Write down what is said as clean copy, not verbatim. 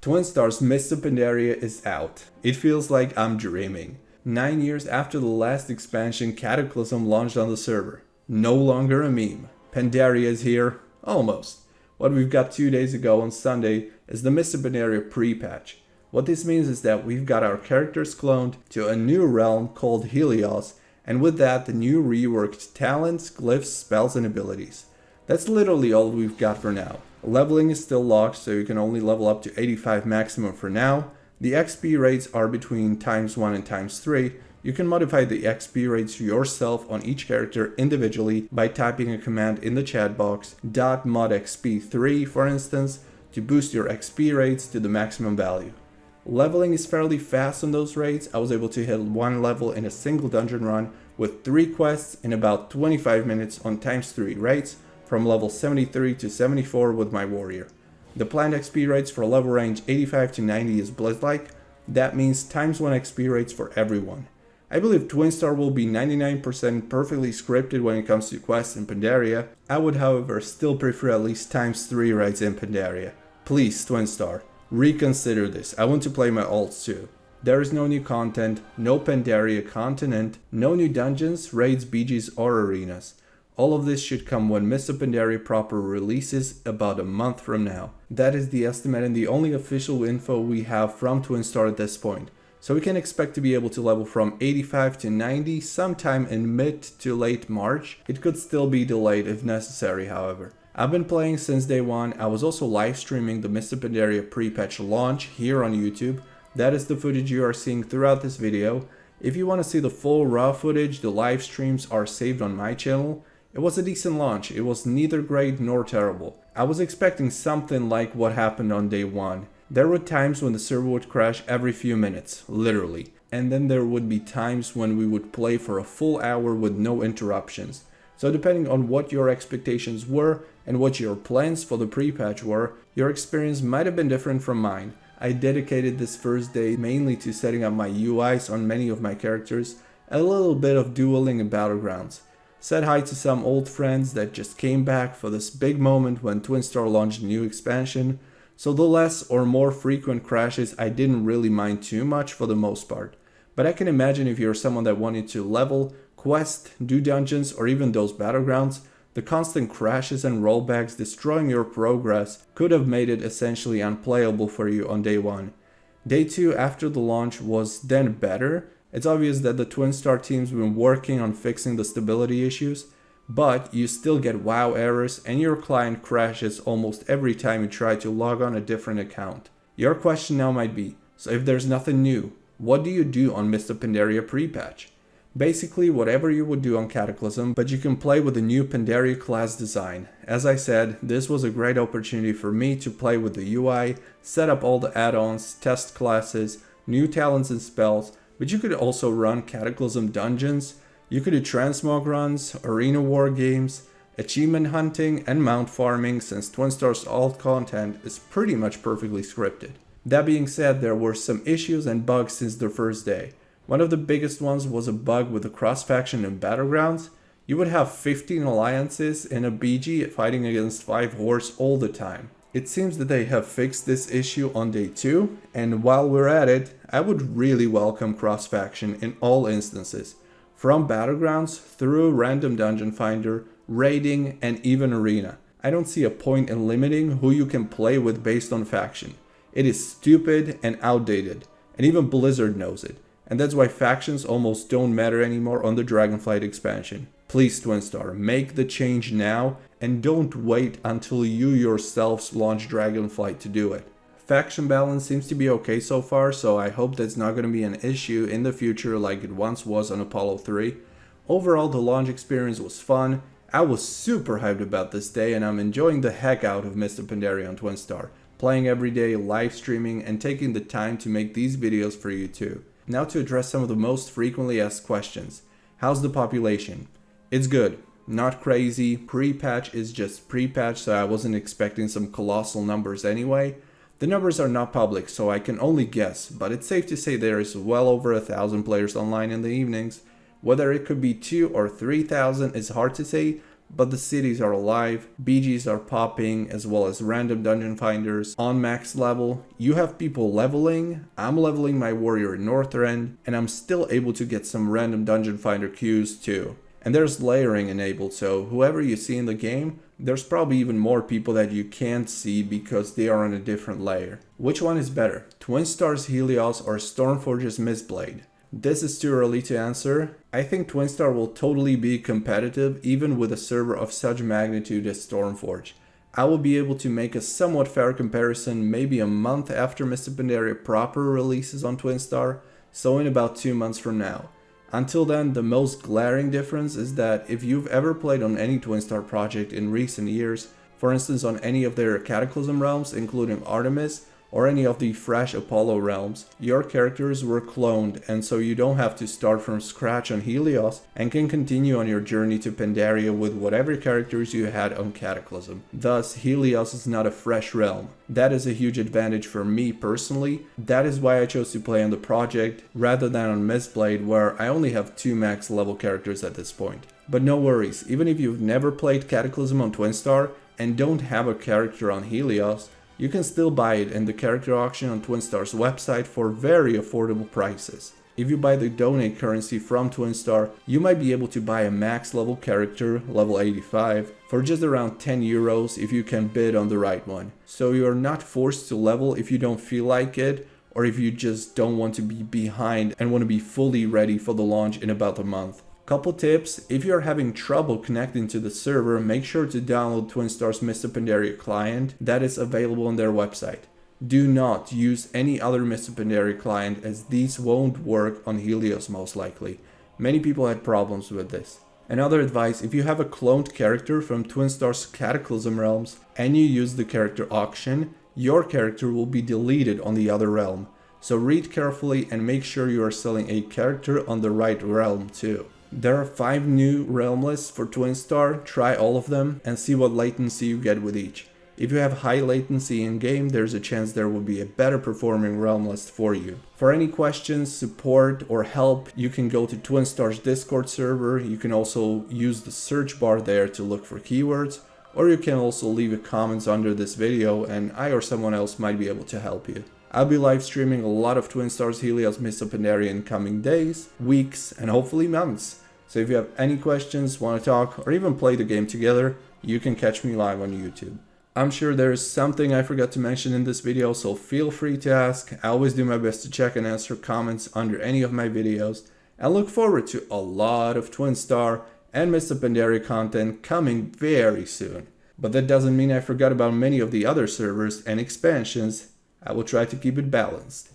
Twinstar's Mists of Pandaria is out. It feels like I'm dreaming. 9 years after the last expansion, Cataclysm launched on the server. No longer a meme. Pandaria is here. Almost. What we've got 2 days ago on Sunday is the Mists of Pandaria pre-patch. What this means is that we've got our characters cloned to a new realm called Helios, and with that the new reworked talents, glyphs, spells and abilities. That's literally all we've got for now. Leveling is still locked, so you can only level up to 85 maximum for now. The XP rates are between ×1 and ×3. You can modify the XP rates yourself on each character individually by typing a command in the chat box .modxp3 for instance to boost your XP rates to the maximum value. Leveling is fairly fast on those rates. I was able to hit 1 level in a single dungeon run with 3 quests in about 25 minutes on ×3 rates from level 73 to 74 with my warrior. The planned XP rates for level range 85 to 90 is Blizz-like. That means ×1 XP rates for everyone. I believe Twinstar will be 99% perfectly scripted when it comes to quests in Pandaria. I would however still prefer at least ×3 rates in Pandaria. Please Twinstar, reconsider this. I want to play my alts too. There is no new content, no Pandaria continent, no new dungeons, raids, BGs or arenas. All of this should come when Mists of Pandaria proper releases about a month from now. That is the estimate and the only official info we have from Twinstar at this point. So we can expect to be able to level from 85 to 90 sometime in mid to late March. It could still be delayed if necessary however. I've been playing since day one. I was also live streaming the Mists of Pandaria pre-patch launch here on YouTube. That is the footage you are seeing throughout this video. If you want to see the full raw footage, the live streams are saved on my channel. It was a decent launch. It was neither great nor terrible. I was expecting something like what happened on day one. There were times when the server would crash every few minutes, literally. And then there would be times when we would play for a full hour with no interruptions. So depending on what your expectations were and what your plans for the pre-patch were, your experience might have been different from mine. I dedicated this first day mainly to setting up my UIs on many of my characters, a little bit of dueling and battlegrounds. Said hi to some old friends that just came back for this big moment when Twinstar launched a new expansion, so the less or more frequent crashes I didn't really mind too much for the most part. But I can imagine if you're someone that wanted to level, quest, do dungeons or even those battlegrounds, the constant crashes and rollbacks destroying your progress could have made it essentially unplayable for you on day one. Day 2 after the launch was then better. It's obvious that the Twinstar team's been working on fixing the stability issues, but you still get WoW errors and your client crashes almost every time you try to log on a different account. Your question now might be, so if there's nothing new, what do you do on Mists of Pandaria pre-patch? Basically whatever you would do on Cataclysm, but you can play with the new Pandaria class design. As I said, this was a great opportunity for me to play with the UI, set up all the add-ons, test classes, new talents and spells, but you could also run Cataclysm dungeons, you could do transmog runs, arena war games, achievement hunting and mount farming since Twinstar's alt content is pretty much perfectly scripted. That being said, there were some issues and bugs since the first day. One of the biggest ones was a bug with the cross-faction and battlegrounds. You would have 15 alliances in a BG fighting against 5 hordes all the time. It seems that they have fixed this issue on day 2, and while we're at it, I would really welcome cross-faction in all instances, from battlegrounds through random dungeon finder, raiding, and even arena. I don't see a point in limiting who you can play with based on faction. It is stupid and outdated, and even Blizzard knows it, and that's why factions almost don't matter anymore on the Dragonflight expansion. Please Twinstar, make the change now and don't wait until you yourselves launch Dragonflight to do it. Faction balance seems to be okay so far, so I hope that's not going to be an issue in the future like it once was on Apollo 3. Overall, the launch experience was fun. I was super hyped about this day and I'm enjoying the heck out of Mists of Pandaria on Twinstar, playing every day, live streaming and taking the time to make these videos for you too. Now to address some of the most frequently asked questions. How's the population? It's good. Not crazy. Pre-patch is just pre-patch, so I wasn't expecting some colossal numbers anyway. The numbers are not public, so I can only guess, but it's safe to say there is well over 1,000 players online in the evenings. Whether it could be 2,000 or 3,000 is hard to say, but the cities are alive, BGs are popping, as well as random dungeon finders on max level. You have people leveling, I'm leveling my warrior in Northrend, and I'm still able to get some random dungeon finder queues too. And there's layering enabled, so whoever you see in the game, there's probably even more people that you can't see because they are on a different layer. Which one is better, Twinstar's Helios or Stormforge's Mistblade? This is too early to answer. I think Twinstar will totally be competitive even with a server of such magnitude as Stormforge. I will be able to make a somewhat fair comparison maybe a month after Mists of Pandaria proper releases on Twinstar, so in about 2 months from now. Until then, the most glaring difference is that if you've ever played on any Twinstar project in recent years, for instance on any of their Cataclysm realms including Artemis, or any of the fresh Apollo realms, your characters were cloned, and so you don't have to start from scratch on Helios and can continue on your journey to Pandaria with whatever characters you had on Cataclysm. Thus, Helios is not a fresh realm. That is a huge advantage for me personally. That is why I chose to play on the project rather than on Mistblade, where I only have 2 max level characters at this point. But no worries, even if you've never played Cataclysm on Twinstar and don't have a character on Helios, you can still buy it in the character auction on Twinstar's website for very affordable prices. If you buy the donate currency from Twinstar, you might be able to buy a max level character, level 85, for just around 10 euros if you can bid on the right one. So you're not forced to level if you don't feel like it, or if you just don't want to be behind and want to be fully ready for the launch in about a month. Couple tips: if you're having trouble connecting to the server, make sure to download Twinstar's Mists of Pandaria client that is available on their website. Do not use any other Mists of Pandaria client, as these won't work on Helios most likely. Many people had problems with this. Another advice: if you have a cloned character from Twinstar's Cataclysm realms and you use the character auction, your character will be deleted on the other realm. So read carefully and make sure you are selling a character on the right realm too. There are 5 new realm lists for Twinstar, try all of them and see what latency you get with each. If you have high latency in game, there's a chance there will be a better performing realm list for you. For any questions, support or help, you can go to Twinstar's Discord server. You can also use the search bar there to look for keywords, or you can also leave a comments under this video and I or someone else might be able to help you. I'll be live streaming a lot of Twinstar's Helios Mists of Pandaria in coming days, weeks, and hopefully months. So if you have any questions, want to talk, or even play the game together, you can catch me live on YouTube. I'm sure there is something I forgot to mention in this video, so feel free to ask. I always do my best to check and answer comments under any of my videos, and look forward to a lot of Twinstar and Mists of Pandaria content coming very soon. But that doesn't mean I forgot about many of the other servers and expansions. I will try to keep it balanced.